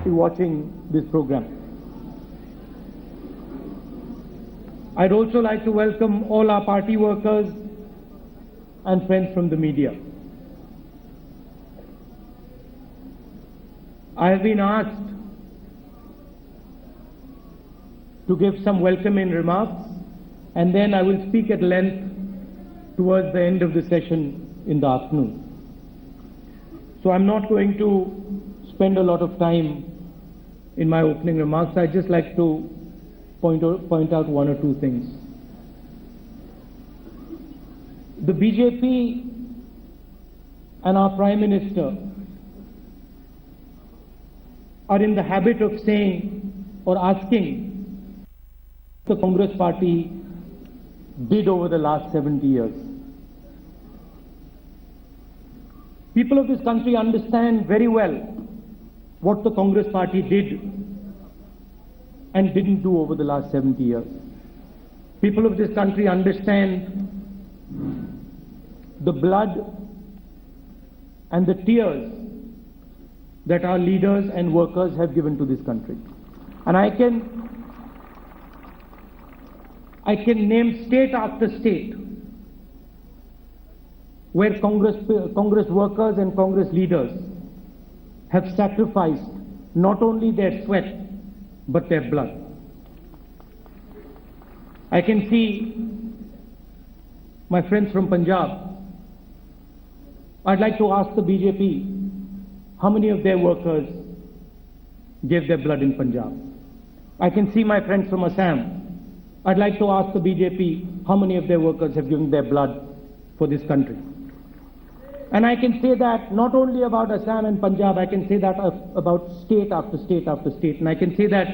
be watching this program. I'd also like to welcome all our party workers and friends from the media. I have been asked to give some welcoming remarks, and then I will speak at length towards the end of the session in the afternoon. So I'm not going to spend a lot of time in my opening remarks. I'd just like to point out one or two things. The BJP and our Prime Minister are in the habit of saying or asking the Congress Party did over the last 70 years. People of this country understand very well what the Congress Party did and didn't do over the last 70 years. People of this country understand the blood and the tears that our leaders and workers have given to this country. And I can name state after state where Congress workers and Congress leaders have sacrificed not only their sweat but their blood. I can see my friends from Punjab. I'd like to ask the BJP how many of their workers gave their blood in Punjab. I can see my friends from Assam. I'd like to ask the BJP how many of their workers have given their blood for this country. And I can say that not only about Assam and Punjab, I can say that about state after state after state. And I can say that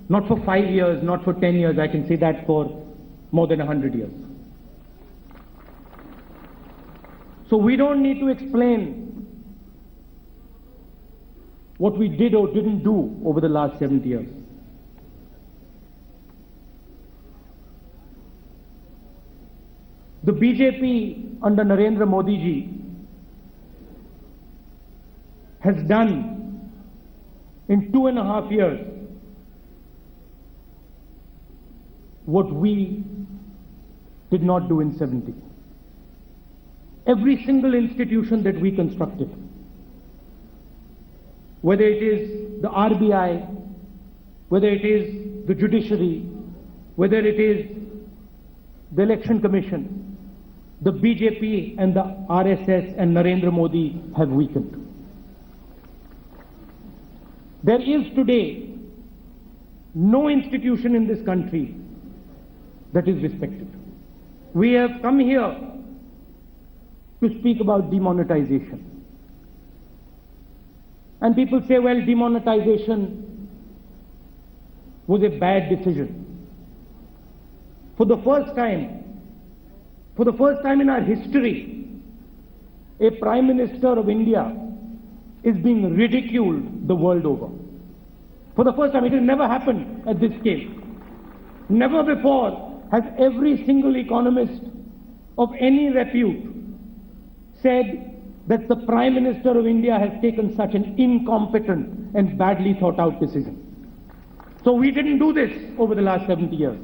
not for 5 years, not for 10 years, I can say that for more than 100 years. So we don't need to explain what we did or didn't do over the last 70 years. The BJP under Narendra Modi ji has done in 2.5 years what we did not do in 70. Every single institution that we constructed, whether it is the RBI, whether it is the judiciary, whether it is the Election Commission, the BJP and the RSS and Narendra Modi have weakened. There is today no institution in this country that is respected. We have come here to speak about demonetization. And people say, well, demonetization was a bad decision. For the first time in our history, a Prime Minister of India is being ridiculed the world over. For the first time, it has never happened at this scale. Never before has every single economist of any repute said that the Prime Minister of India has taken such an incompetent and badly thought out decision. So we didn't do this over the last 70 years.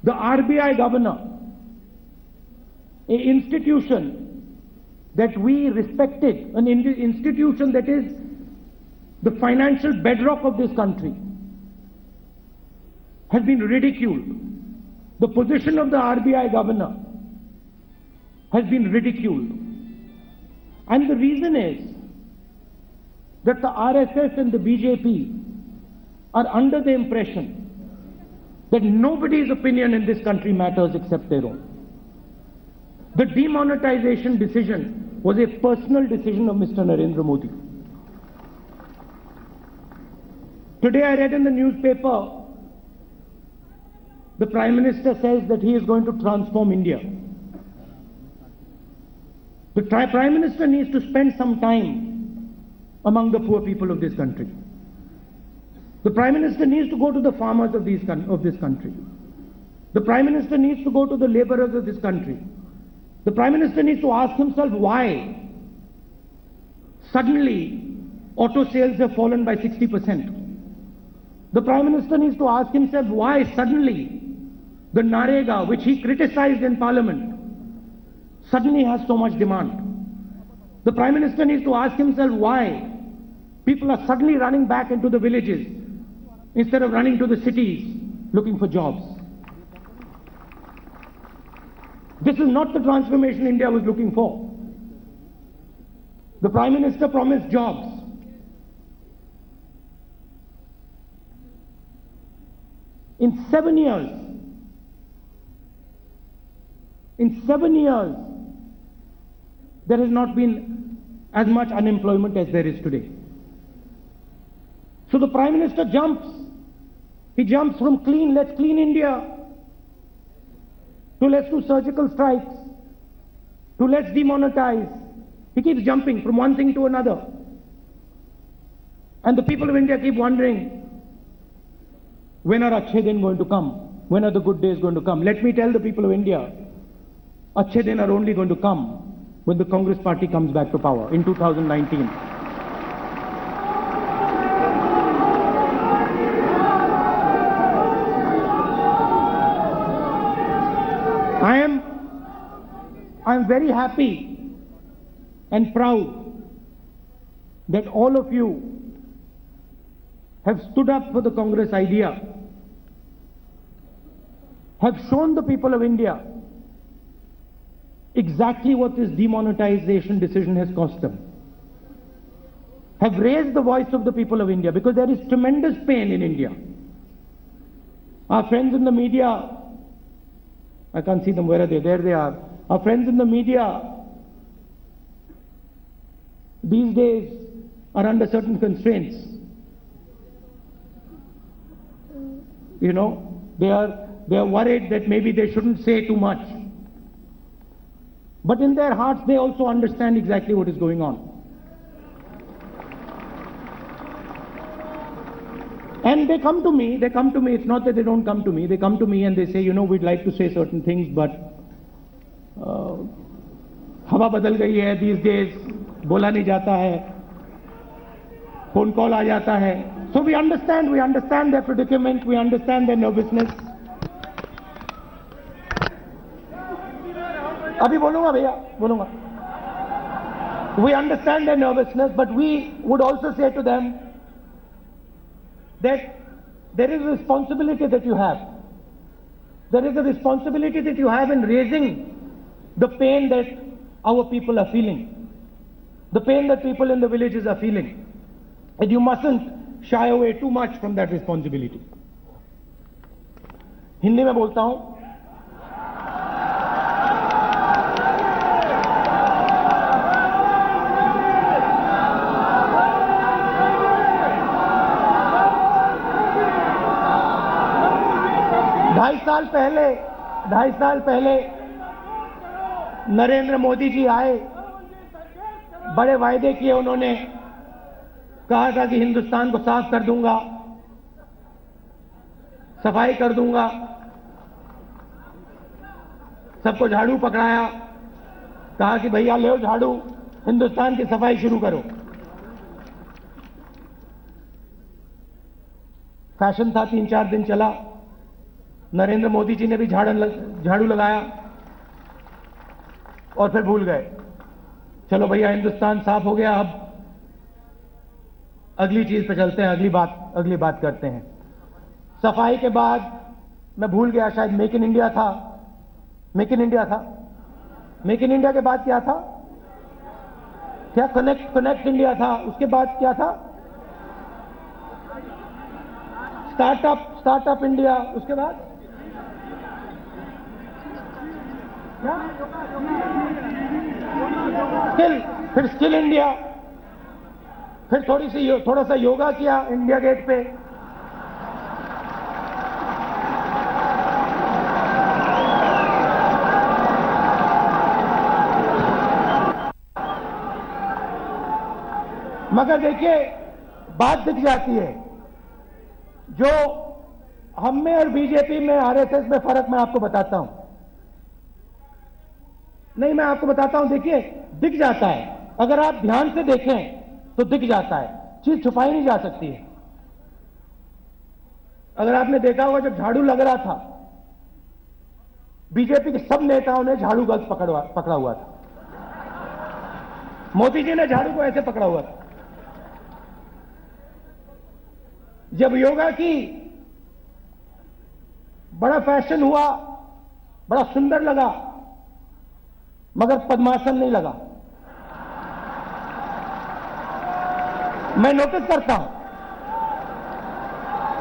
The RBI governor, an institution that we respected, an institution that is the financial bedrock of this country, has been ridiculed. The position of the RBI governor has been ridiculed. And the reason is that the RSS and the BJP are under the impression that nobody's opinion in this country matters except their own. The demonetization decision was a personal decision of Mr. Narendra Modi. Today I read in the newspaper, the Prime Minister says that he is going to transform India. The Prime Minister needs to spend some time among the poor people of this country. The Prime Minister needs to go to the farmers of this country. The Prime Minister needs to go to the laborers of this country. The Prime Minister needs to ask himself why suddenly auto sales have fallen by 60%. The Prime Minister needs to ask himself why suddenly the Narega, which he criticized in Parliament, suddenly has so much demand. The Prime Minister needs to ask himself why people are suddenly running back into the villages instead of running to the cities looking for jobs. This is not the transformation India was looking for. The Prime Minister promised jobs. In 7 years, there has not been as much unemployment as there is today. So the Prime Minister jumps. He jumps from let's clean India, to let's do surgical strikes, to let's demonetize. He keeps jumping from one thing to another. And the people of India keep wondering, when are Achhe Din going to come? When are the good days going to come? Let me tell the people of India, Achhe Din are only going to come when the Congress party comes back to power in 2019. I am very happy and proud that all of you have stood up for the Congress idea, have shown the people of India exactly what this demonetization decision has cost them, have raised the voice of the people of India, because there is tremendous pain in India. Our friends in the media, I can't see them, where are they? There they are. Our friends in the media these days are under certain constraints. You know, they are worried that maybe they shouldn't say too much. But in their hearts, they also understand exactly what is going on. And they come to me, it's not that they don't come to me, they come to me and they say, you know, we'd like to say certain things, but हवा बदल गई है, these days बोला नहीं जाता है, phone call आ जाता है. So we understand their predicament, we understand their nervousness. अभी बोलूंगा भैया, बोलूंगा. We understand their nervousness, but we would also say to them that there is a responsibility that you have. There is a responsibility that you have in raising the pain that our people are feeling, the pain that people in the villages are feeling. And you mustn't shy away too much from that responsibility. Hindi में बोलता हूं. ढाई साल पहले नरेंद्र मोदी जी आए, बड़े वायदे किए उन्होंने, कहा था कि हिंदुस्तान को साफ कर दूंगा, सफाई कर दूंगा, सबको झाड़ू पकड़ाया, कहा कि भैया ले झाड़ू, हिंदुस्तान की सफाई शुरू करो. फैशन था, 3-4 दिन चला. नरेंद्र मोदी जी ने भी झाड़ू लगाया और फिर भूल गए. चलो भैया हिंदुस्तान साफ हो गया, अब अगली चीज पे चलते हैं, अगली बात करते हैं. सफाई के बाद मैं भूल गया, शायद मेक इन इंडिया था. मेक इन इंडिया के बाद क्या था? क्या कनेक्ट इंडिया था. उसके बाद क्या था? Startup India. उसके बाद क्या? फिर स्किल इंडिया, फिर थोड़ा सा योगा किया इंडिया गेट पे. मगर देखिए, बात दिख जाती है. जो हम में और बीजेपी में, आरएसएस में फर्क मैं आपको बताता हूं. नहीं, मैं आपको बताता हूं. देखिए, दिख जाता है. अगर आप ध्यान से देखें तो दिख जाता है. चीज छुपाई नहीं जा सकती है। अगर आपने देखा होगा, जब झाड़ू लग रहा था, बीजेपी के सब नेताओं ने झाड़ू गलत पकड़ा हुआ था। मोदी जी ने झाड़ू को ऐसे पकड़ा हुआ था। जब योगा की बड़ा फैशन हुआ, बड़ा सुंदर लगा, मगर पद्मासन नहीं लगा। मैं नोटिस करता हूं,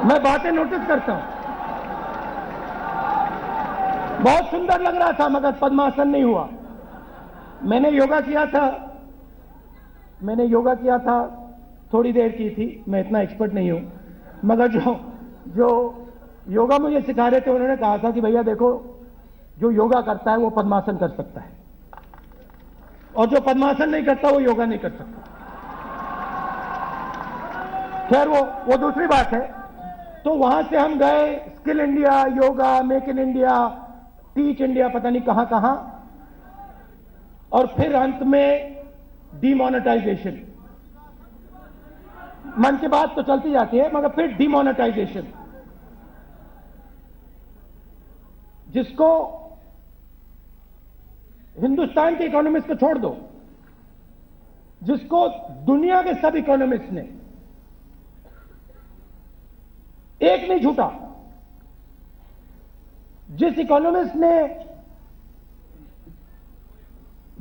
मैं बातें नोटिस करता हूं। बहुत सुंदर लग रहा था, मगर पद्मासन नहीं हुआ। मैंने योगा किया था, थोड़ी देर की थी, मैं इतना एक्सपर्ट नहीं हूं, मगर जो योगा मुझे सिखा रहे थे, उन्होंने कहा था कि भैया देखो, जो योगा करता है वो पद्मासन कर सकता है, और जो पद्मासन नहीं करता वो योगा नहीं कर सकता। खैर वो दूसरी बात है। तो वहां से हम गए skill India, yoga, make in India, teach India, पता नहीं कहां कहां, और फिर अंत में डिमोनेटाइजेशन। मन की बात तो चलती जाती है, मगर फिर डिमोनेटाइजेशन, जिसको हिंदुस्तान के इकोनॉमिस्ट को छोड़ दो, जिसको दुनिया के सब इकोनॉमिस्ट ने, एक नहीं झूठा, जिस इकोनॉमिस्ट ने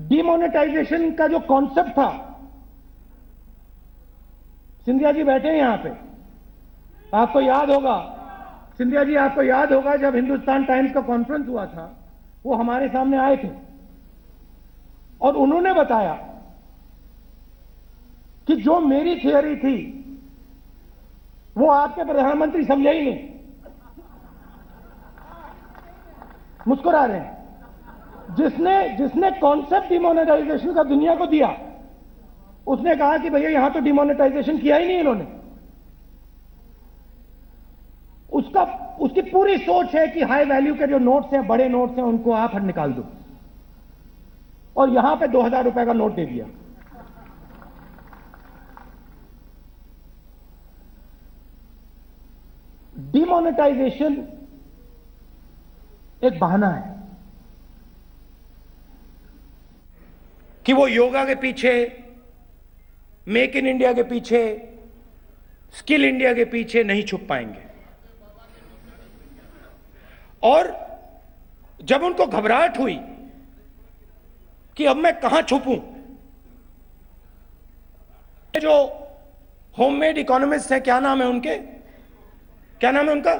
डिमोनेटाइजेशन का जो कॉन्सेप्ट था, सिंधिया जी बैठे हैं यहां पे, आपको याद होगा, सिंधिया जी आपको याद होगा, जब हिंदुस्तान टाइम्स का कॉन्फ्रेंस हुआ था, वो हमारे सामने आए थे और उन्होंने बताया कि जो मेरी थियरी थी वो आपके प्रधानमंत्री समझे ही नहीं। मुस्कुरा रहे हैं। जिसने कॉन्सेप्ट डिमोनेटाइजेशन का दुनिया को दिया, उसने कहा कि भैया यहां तो डिमोनेटाइजेशन किया ही नहीं इन्होंने। उसकी पूरी सोच है कि हाई वैल्यू के जो नोट्स हैं, बड़े नोट्स हैं, उनको आप निकाल दो, और यहां पे 2000 रुपए का नोट दे दिया। डिमोनेटाइजेशन एक बहाना है कि वो योगा के पीछे, मेक इन इंडिया के पीछे, स्किल इंडिया के पीछे नहीं छुप पाएंगे। और जब उनको घबराहट हुई कि अब मैं कहां छुपूं, जो होममेड इकोनॉमिस्ट है, क्या नाम है उनके, क्या नाम है उनका,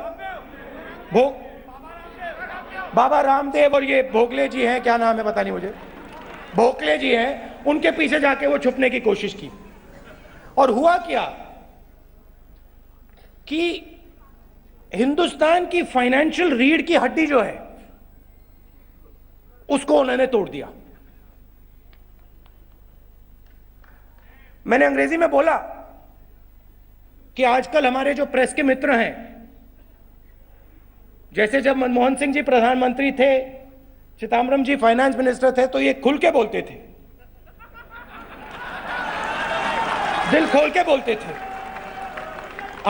बाबा रामदेव, और ये भोगले जी हैं, क्या नाम है पता नहीं मुझे, भोगले जी हैं, उनके पीछे जाके वो छुपने की कोशिश की। और हुआ क्या कि हिंदुस्तान की फाइनेंशियल रीढ़ की हड्डी जो है, उसको उन्होंने तोड़ दिया। मैंने अंग्रेजी में बोला कि आजकल हमारे जो प्रेस के मित्र हैं, जैसे जब मनमोहन सिंह जी प्रधानमंत्री थे, चिदम्बरम जी फाइनेंस मिनिस्टर थे, तो ये खुल के बोलते थे, दिल खोल के बोलते थे।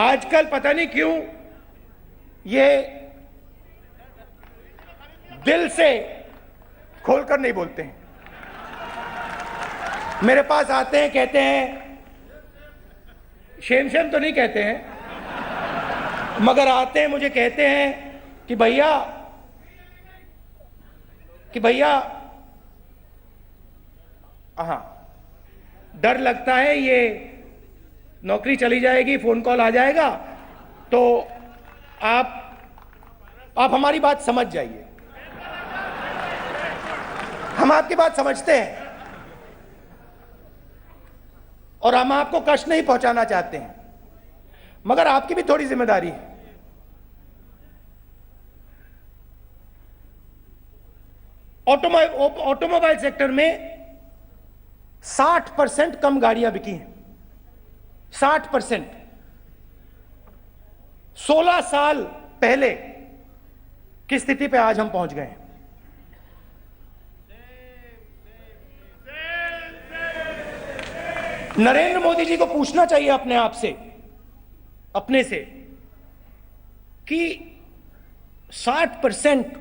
आजकल पता नहीं क्यों ये दिल से खोलकर नहीं बोलते हैं। मेरे पास आते हैं, कहते हैं, शेम शेम तो नहीं कहते हैं, मगर आते हैं, मुझे कहते हैं कि भैया हाँ, डर लगता है ये नौकरी चली जाएगी, फोन कॉल आ जाएगा, तो आप हमारी बात समझ जाइए। हम आपकी बात समझते हैं और हम आपको कष्ट नहीं पहुंचाना चाहते हैं, मगर आपकी भी थोड़ी जिम्मेदारी है। ऑटोमोबाइल सेक्टर में 60% कम गाड़ियां बिकी हैं, 60%। 16 साल पहले की स्थिति पे आज हम पहुंच गए हैं। नरेंद्र मोदी जी को पूछना चाहिए अपने आप से, अपने से, कि 60%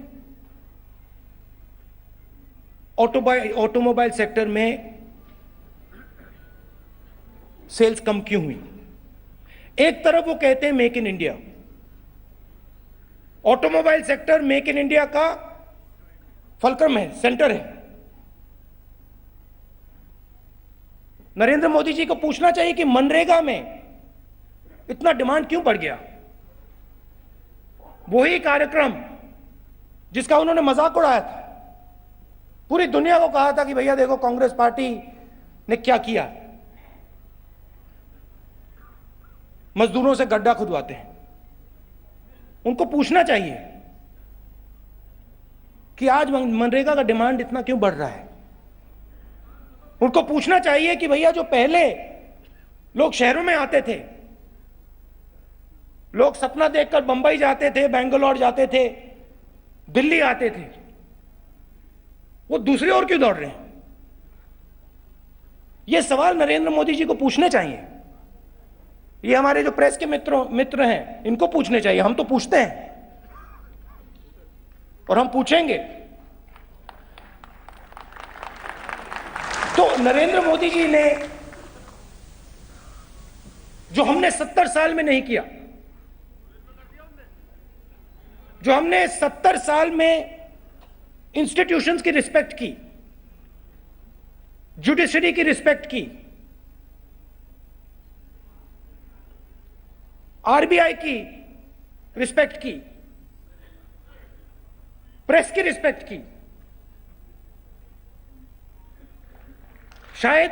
ऑटोमोबाइल सेक्टर में सेल्स कम क्यों हुई। एक तरफ वो कहते हैं make in India, automobile sector make in India का फलक्रम है, सेंटर है। नरेंद्र मोदी जी को पूछना चाहिए कि मनरेगा में इतना डिमांड क्यों बढ़ गया। वही कार्यक्रम जिसका उन्होंने मजाक उड़ाया था, पूरी दुनिया को कहा था कि भैया देखो कांग्रेस पार्टी ने क्या किया, मजदूरों से गड्ढा खुदवाते हैं। उनको पूछना चाहिए कि आज मनरेगा का डिमांड इतना क्यों बढ़ रहा है। उनको पूछना चाहिए कि भैया जो पहले लोग शहरों में आते थे, लोग सपना देखकर बंबई जाते थे, बेंगलोर जाते थे, दिल्ली आते थे, वो दूसरी ओर क्यों दौड़ रहे हैं। ये सवाल नरेंद्र मोदी जी को पूछने चाहिए। ये हमारे जो प्रेस के मित्र हैं, इनको पूछने चाहिए। हम तो पूछते हैं और हम पूछेंगे। तो नरेंद्र मोदी जी ने जो हमने 70 साल में नहीं किया, जो हमने 70 साल में इंस्टीट्यूशंस की रिस्पेक्ट की, जुडिशरी की रिस्पेक्ट की, आरबीआई की रिस्पेक्ट की, प्रेस की रिस्पेक्ट की, शायद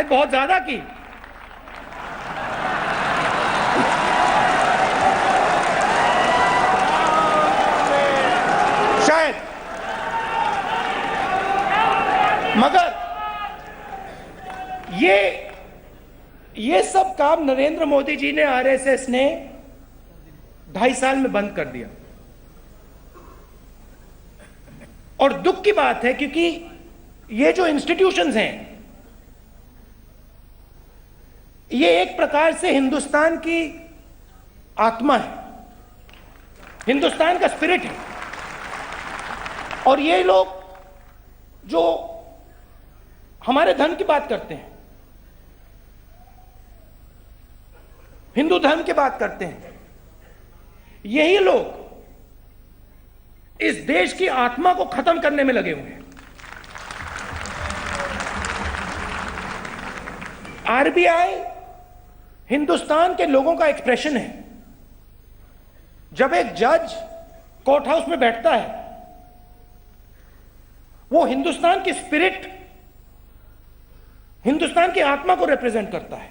बहुत ज्यादा की। शायद, मगर ये सब काम नरेंद्र मोदी जी ने, आरएसएस ने 2.5 साल में बंद कर दिया। और दुख की बात है, क्योंकि ये जो इंस्टीट्यूशंस हैं, ये एक प्रकार से हिंदुस्तान की आत्मा है, हिंदुस्तान का स्पिरिट है। और ये लोग जो हमारे धर्म की बात करते हैं, हिंदू धर्म की बात करते हैं, यही लोग इस देश की आत्मा को खत्म करने में लगे हुए हैं। आरबीआई हिंदुस्तान के लोगों का एक्सप्रेशन है। जब एक जज कोर्ट हाउस में बैठता है, वो हिंदुस्तान की स्पिरिट, हिंदुस्तान की आत्मा को रिप्रेजेंट करता है।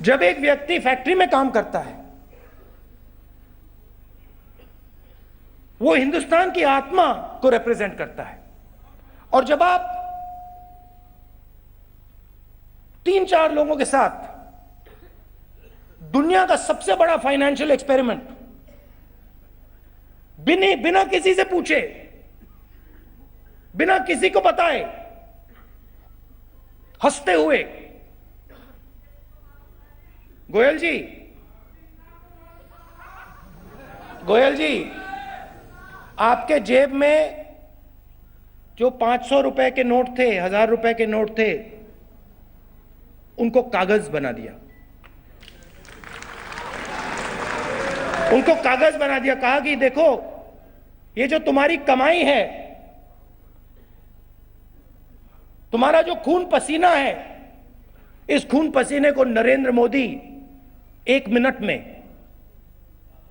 जब एक व्यक्ति फैक्ट्री में काम करता है, वो हिंदुस्तान की आत्मा को रिप्रेजेंट करता है। और जब आप 3-4 लोगों के साथ दुनिया का सबसे बड़ा फाइनेंशियल एक्सपेरिमेंट बिना किसी से पूछे, बिना किसी को बताए, हंसते हुए, गोयल जी, आपके जेब में जो 500 रुपए के नोट थे, 1000 रुपए के नोट थे, उनको कागज बना दिया। उनको कागज बना दिया, कहा कि देखो ये जो तुम्हारी कमाई है, तुम्हारा जो खून पसीना है, इस खून पसीने को नरेंद्र मोदी 1 मिनट में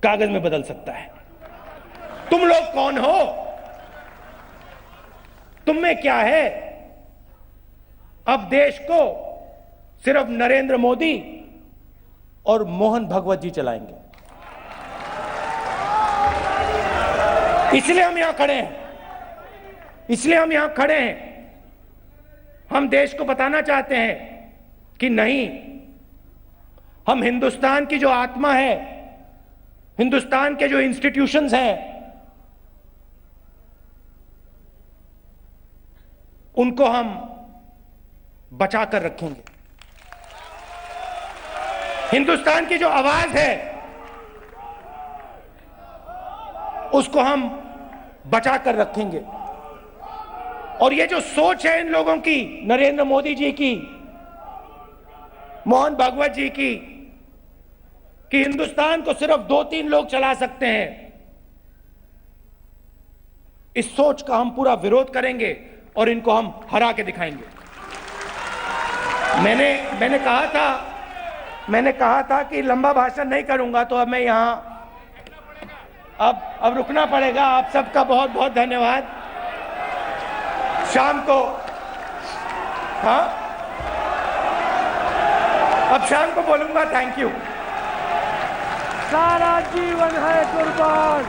कागज में बदल सकता है। तुम लोग कौन हो? तुम में क्या है? अब देश को सिर्फ नरेंद्र मोदी और मोहन भगवत जी चलाएंगे। इसलिए हम यहां खड़े हैं, हम देश को बताना चाहते हैं कि नहीं, हम हिंदुस्तान की जो आत्मा है, हिंदुस्तान के जो इंस्टीट्यूशंस हैं, उनको हम बचा कर रखेंगे। हिंदुस्तान की जो आवाज है उसको हम बचा कर रखेंगे। और ये जो सोच है इन लोगों की, नरेंद्र मोदी जी की, मोहन भागवत जी की, कि हिंदुस्तान को सिर्फ 2-3 लोग चला सकते हैं, इस सोच का हम पूरा विरोध करेंगे और इनको हम हरा के दिखाएंगे। मैंने कहा था कि लंबा भाषण नहीं करूंगा, तो अब मैं यहां अब रुकना पड़ेगा। आप सबका बहुत बहुत धन्यवाद। शाम को अब शाम को बोलूंगा। Thank you. सारा जीवन है कुर्बान।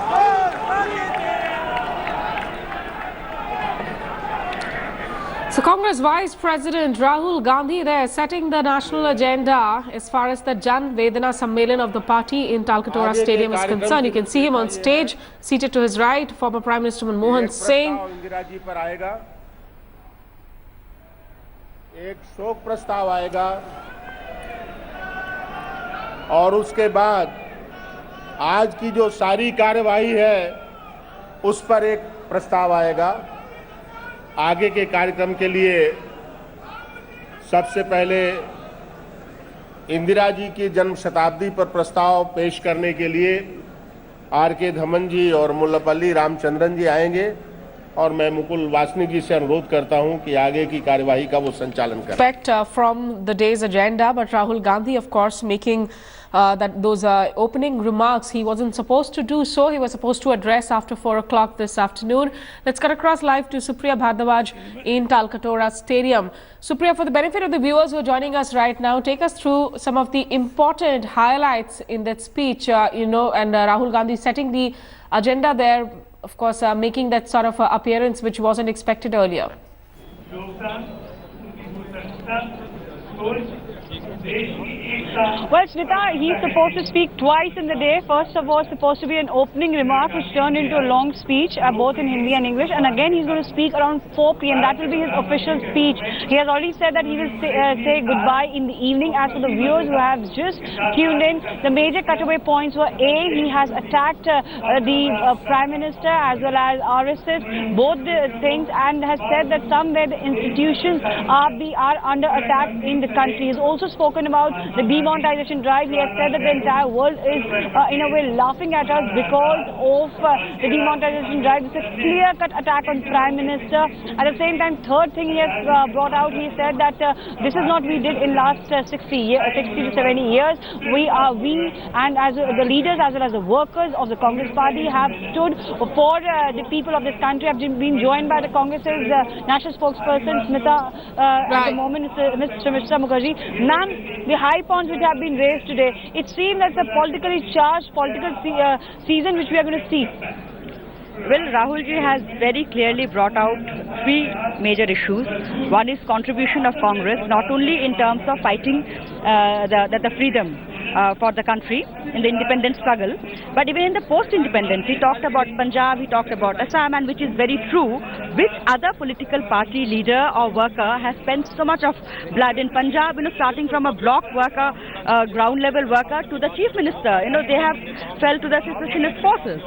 So Congress Vice President Rahul Gandhi there setting the national agenda as far as the Jan Vedana Sammelan of the party in Talkatora Stadium is concerned. You can see him on stage, seated to his right, former Prime Minister Manmohan Singh. Indira ji पर आएगा, एक शोक प्रस्ताव आएगा और उसके बाद आज की जो सारी कार्यवाही है उस पर एक प्रस्ताव आएगा। आगे के कार्यक्रम के लिए सबसे पहले इंदिरा जी की जन्म शताब्दी पर प्रस्ताव पेश करने के लिए आर.के. धमन जी और मुल्लापल्ली रामचंद्रन जी आएंगे और मैं मुकुल वासनिक जी से अनुरोध करता हूं कि आगे की कार्यवाही का वो संचालन करें। Expect from the day's agenda, but Rahul Gandhi, of course, making those opening remarks. He wasn't supposed to do so. He was supposed to address after 4 o'clock this afternoon. Let's cut across live to Supriya Bhardwaj in Talkatora Stadium. Supriya, for the benefit of the viewers who are joining us right now, take us through some of the important highlights in that speech, and Rahul Gandhi setting the agenda there, of course, making that sort of appearance which wasn't expected earlier. Well, Smita, he's supposed to speak twice in the day. First of all, supposed to be an opening remark which turned into a long speech, both in Hindi and English. And again, he's going to speak around 4 p.m. That will be his official speech. He has already said that he will say goodbye in the evening. As for the viewers who have just tuned in, the major cutaway points were A, he has attacked the Prime Minister as well as RSS, both the things, and has said that somewhere the institutions are under attack in the country. He's also spoken about the demonetization drive. He has said that the entire world is in a way laughing at us because of the demonetization drive. It's a clear-cut attack on Prime Minister. At the same time, third thing he has brought out, he said that this is not we did in last 60 to 70 years. We and as the leaders as well as the workers of the Congress party have stood for the people of this country. Have been joined by the Congress's national spokesperson Smita at the moment, Mr. Mukherjee. Ma'am, the high points which have been raised today, it seems that's a politically charged political season which we are going to see. Well, Rahul ji has very clearly brought out 3 major issues. One is contribution of Congress, not only in terms of fighting the freedom for the country in the independence struggle, but even in the post-independence. He talked about Punjab, he talked about Assam, and which is very true. Which other political party leader or worker has spent so much of blood in Punjab, starting from a block worker, ground level worker to the chief minister, they have fell to the secessionist forces.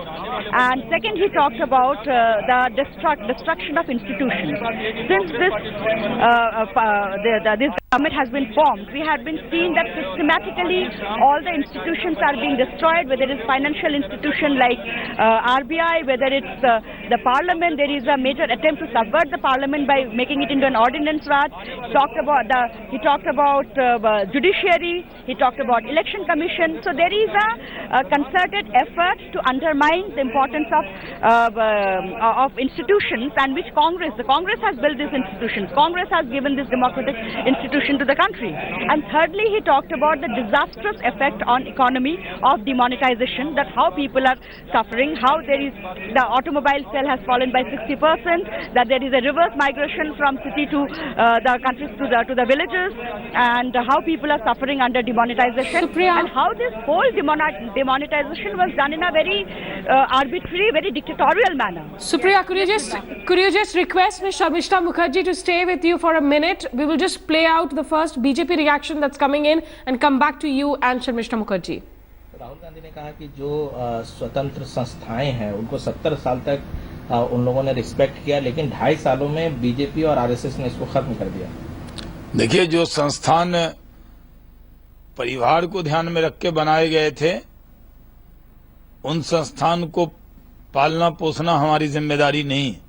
And second, he talked about the destruction of institutions. Since this government has been formed, we have been seeing that systematically all the institutions are being destroyed, whether it is financial institution like RBI, whether it's the parliament. There is a major attempt to subvert the parliament by making it into an ordinance raj. He talked about judiciary, he talked about election commission. So there is a concerted effort to undermine the importance of institutions, and which the Congress has built these institutions. Congress has given these democratic institutions constitution to the country. And thirdly, he talked about the disastrous effect on economy of demonetization, that how people are suffering, how there is the automobile sale has fallen by 60%, that there is a reverse migration from city to the countries to the villages, and how people are suffering under demonetization, Supriya. and how this whole demonetization was done in a very arbitrary, very dictatorial manner. Supriya, could you just request Ms. Sharmishta Mukherjee to stay with you for a minute? We will just play out the first BJP reaction that's coming in and come back to you and Sharmishta Mukherjee. Rahul Gandhi ने कहा कि जो स्वतंत्र संस्थाएं हैं उनको 70 साल तक उन लोगों ने रिस्पेक्ट किया, लेकिन 2.5 सालों में बीजेपी और आरएसएस ने इसको खत्म कर दिया। देखिए, जो संस्थान परिवार को ध्यान में रख के बनाए गए थे, उन संस्थान को पालना पोसना हमारी जिम्मेदारी नहीं है,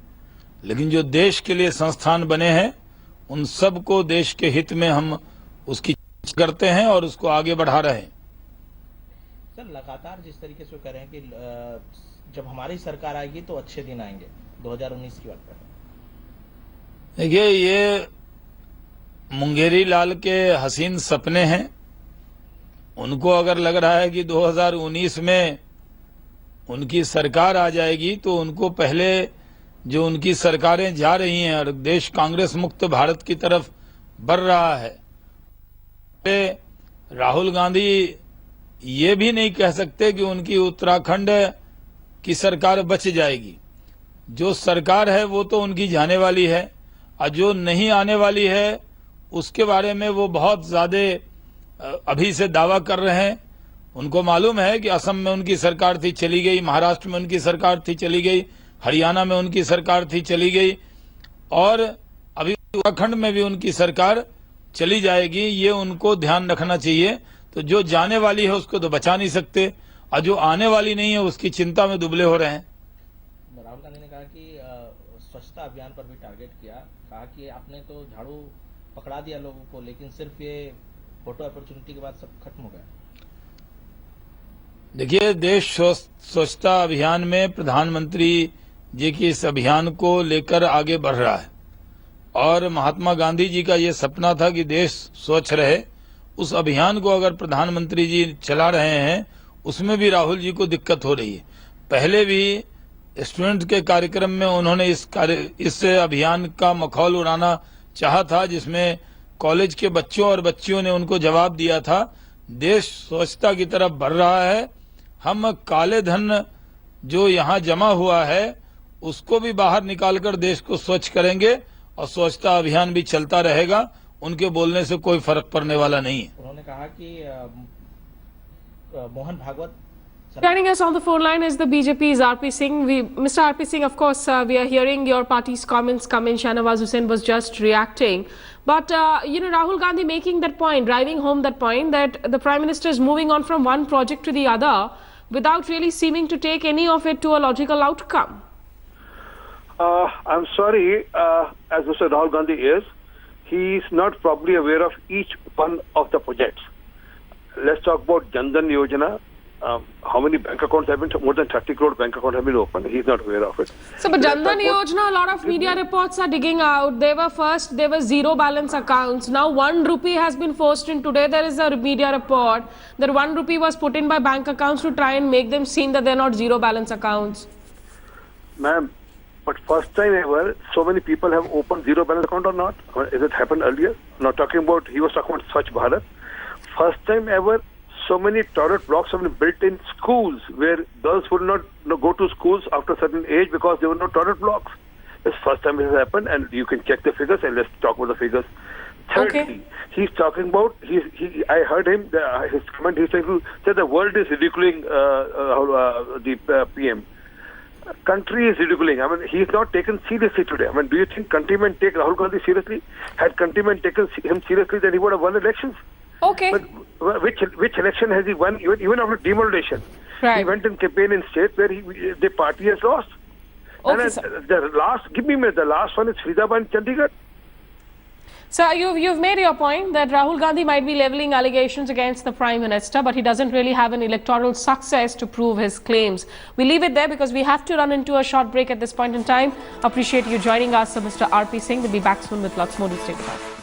लेकिन जो देश के लिए संस्थान बने हैं उन सबको देश के हित में हम उसकी करते हैं और उसको आगे बढ़ा रहे हैं। सर, लगातार जिस तरीके से कह रहे हैं कि जब हमारी सरकार आएगी तो अच्छे दिन आएंगे, 2019 की बात कर रहे हैं। देखिए, ये मुंगेरी लाल के हसीन सपने हैं। उनको अगर लग रहा है कि 2019 में उनकी सरकार आ जाएगी तो उनको पहले जो उनकी सरकारें जा रही हैं और देश कांग्रेस मुक्त भारत की तरफ बढ़ रहा है, राहुल गांधी ये भी नहीं कह सकते कि उनकी उत्तराखंड की सरकार बच जाएगी। जो सरकार है वो तो उनकी जाने वाली है, और जो नहीं आने वाली है उसके बारे में वो बहुत ज्यादा अभी से दावा कर रहे हैं। उनको मालूम है कि असम में उनकी सरकार थी, चली गई, महाराष्ट्र में उनकी सरकार थी, चली गई, हरियाणा में उनकी सरकार थी, चली गई, और अभी उत्तराखंड में भी उनकी सरकार चली जाएगी। ये उनको ध्यान रखना चाहिए। तो जो जाने वाली है उसको तो बचा नहीं सकते, और जो आने वाली नहीं है उसकी चिंता में दुबले हो रहे हैं। राहुल गांधी ने कहा कि स्वच्छता अभियान पर भी टारगेट किया, कहा कि आपने तो झाड़ू पकड़ा दिया लोगों को, लेकिन सिर्फ ये फोटो अपॉर्चुनिटी के बाद सब खत्म हो गया। देखिए, देश स्वच्छता अभियान में प्रधानमंत्री जी की इस अभियान को लेकर आगे बढ़ रहा है, और महात्मा गांधी जी का ये सपना था कि देश स्वच्छ रहे। उस अभियान को अगर प्रधानमंत्री जी चला रहे हैं, उसमें भी राहुल जी को दिक्कत हो रही है। पहले भी स्टूडेंट के कार्यक्रम में उन्होंने इस अभियान का मखौल उड़ाना चाहा था, जिसमें कॉलेज के बच्चों और बच्चियों ने उनको जवाब दिया था, देश स्वच्छता की तरफ बढ़ रहा है, हम काले धन जो यहाँ जमा हुआ है उसको भी बाहर निकालकर देश को स्वच्छ करेंगे, और स्वच्छता अभियान भी चलता रहेगा। उनके बोलने से कोई फर्क पड़ने वाला नहीं है। उन्होंने कहा कि Mohan Bhagwat. Joining us on the phone line is the BJP's RP Singh. Mr. RP Singh, of course, we are hearing your party's comments come in. Shahnawaz Hussain was just reacting. But, Rahul Gandhi making that point, driving home that point that the Prime Minister is moving on from one project to the other without really seeming to take any of it to a logical outcome. I'm sorry, as Mr. Rahul Gandhi is, he is not probably aware of each one of the projects. Let's talk about Jan Dhan Yojana. How many bank accounts have been, more than 30 crore bank accounts have been opened. He's not aware of it. So, but Jan Dhan Yojana, a lot of media reports are digging out. There were zero balance accounts. Now 1 rupee has been forced in. Today there is a media report that 1 rupee was put in by bank accounts to try and make them seem that they're not zero balance accounts. Ma'am, but first time ever, so many people have opened zero balance account or not? Has it happened earlier? Not talking about, he was talking about Swachh Bharat. First time ever, so many toilet blocks have been built in schools where girls would not go to schools after a certain age because there were no toilet blocks. It's first time it has happened, and you can check the figures, and let's talk about the figures. Thirdly, he's talking about, I heard him, his comment, he's saying that the world is ridiculing the PM. Country is ridiculing. I mean, he's not taken seriously today. I mean, do you think countrymen take Rahul Gandhi seriously? Had countrymen taken him seriously, then he would have won elections. Okay. But which election has he won? Even after demonetization, Right. He went in campaign in states where the party has lost. Okay, And sir. the last, give me a minute, the last one is Faridabad and Chandigarh. So you've made your point that Rahul Gandhi might be levelling allegations against the Prime Minister, but he doesn't really have an electoral success to prove his claims. We leave it there because we have to run into a short break at this point in time. Appreciate you joining us, Mr. RP Singh. We'll be back soon with lots more to stay with us.